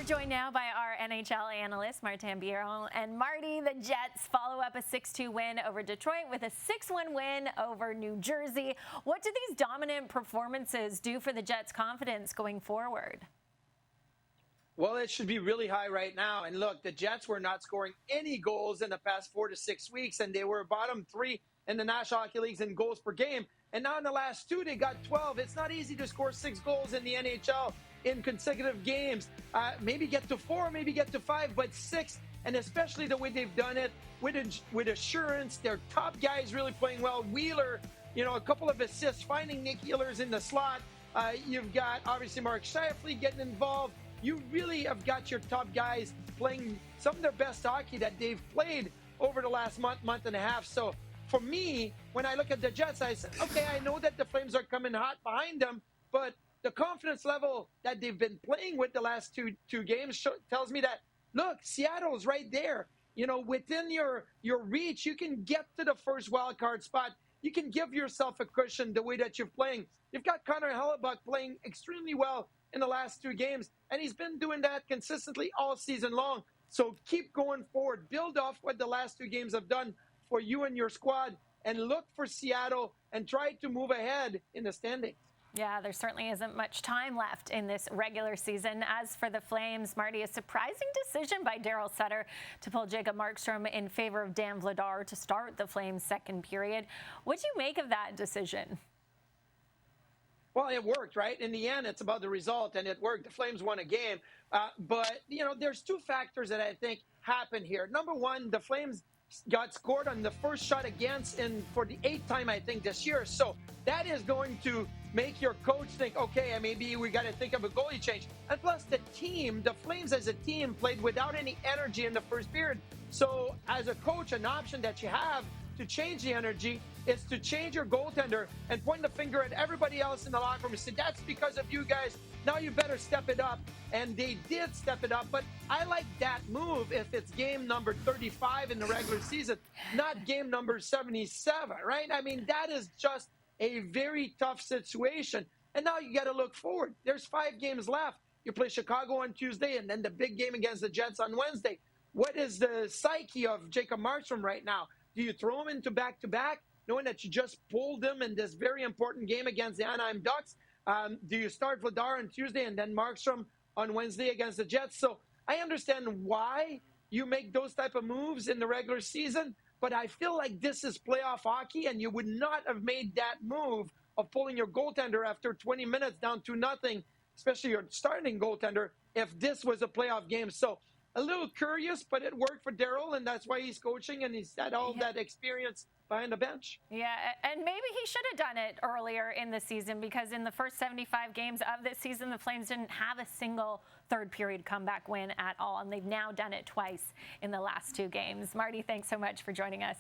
We're joined now by our NHL analyst, Martin Biron. And Marty, the Jets follow up a 6-2 win over Detroit with a 6-1 win over New Jersey. What do these dominant performances do for the Jets' confidence going forward? Well, it should be really high right now. And look, the Jets were not scoring any goals in the past 4 to 6 weeks, and they were bottom 3 in the National Hockey League in goals per game. And now in the last 2, they got 12. It's not easy to score 6 goals in the NHL in consecutive games. Maybe get to 4, maybe get to 5, but 6, and especially the way they've done it with assurance. Their top guys really playing well. Wheeler, a couple of assists, finding Nick Ehlers in the slot. You've got, obviously, Mark Scheifele getting involved. You really have got your top guys playing some of their best hockey that they've played over the last month and a half. So for me, when I look at the Jets, I said, okay, I know that the Flames are coming hot behind them, but the confidence level that they've been playing with the last two games tells me that, look, Seattle's right there. Within your reach, you can get to the first wild card spot. You can give yourself a cushion the way that you're playing. You've got Connor Hellebuck playing extremely well in the last 2 games, and he's been doing that consistently all season long. So keep going forward. Build off what the last 2 games have done for you and your squad, and look for Seattle and try to move ahead in the standings. Yeah, there certainly isn't much time left in this regular season. As for the Flames, Marty, a surprising decision by Darryl Sutter to pull Jacob Markstrom in favor of Dan Vladar to start the Flames' second period. What do you make of that decision? Well, it worked, right? In the end, it's about the result, and it worked. The Flames won a game. But there's 2 factors that I think happen here. Number one, the Flames got scored on the first shot against for the 8th time, I think, this year. So that is going to make your coach think, okay, maybe we got to think of a goalie change. And plus, the Flames as a team played without any energy in the first period. So as a coach, an option that you have to change the energy is to change your goaltender and point the finger at everybody else in the locker room and say, that's because of you guys. Now you better step it up. And they did step it up. But I like that move if it's game number 35 in the regular season, not game number 77, right? I mean, that is just a very tough situation. And now you got to look forward. There's 5 games left. You play Chicago on Tuesday and then the big game against the Jets on Wednesday. What is the psyche of Jacob Markstrom right now? Do you throw him into back-to-back, knowing that you just pulled him in this very important game against the Anaheim Ducks? Do you start Vladar on Tuesday and then Markstrom on Wednesday against the Jets? So I understand why you make those type of moves in the regular season, but I feel like this is playoff hockey, and you would not have made that move of pulling your goaltender after 20 minutes down 2-0, especially your starting goaltender, if this was a playoff game. So a little curious, but it worked for Darryl, and that's why he's coaching, and he's had all that experience behind the bench. Yeah, and maybe he should have done it earlier in the season, because in the first 75 games of this season, the Flames didn't have a single third-period comeback win at all, and they've now done it twice in the last 2 games. Marty, thanks so much for joining us.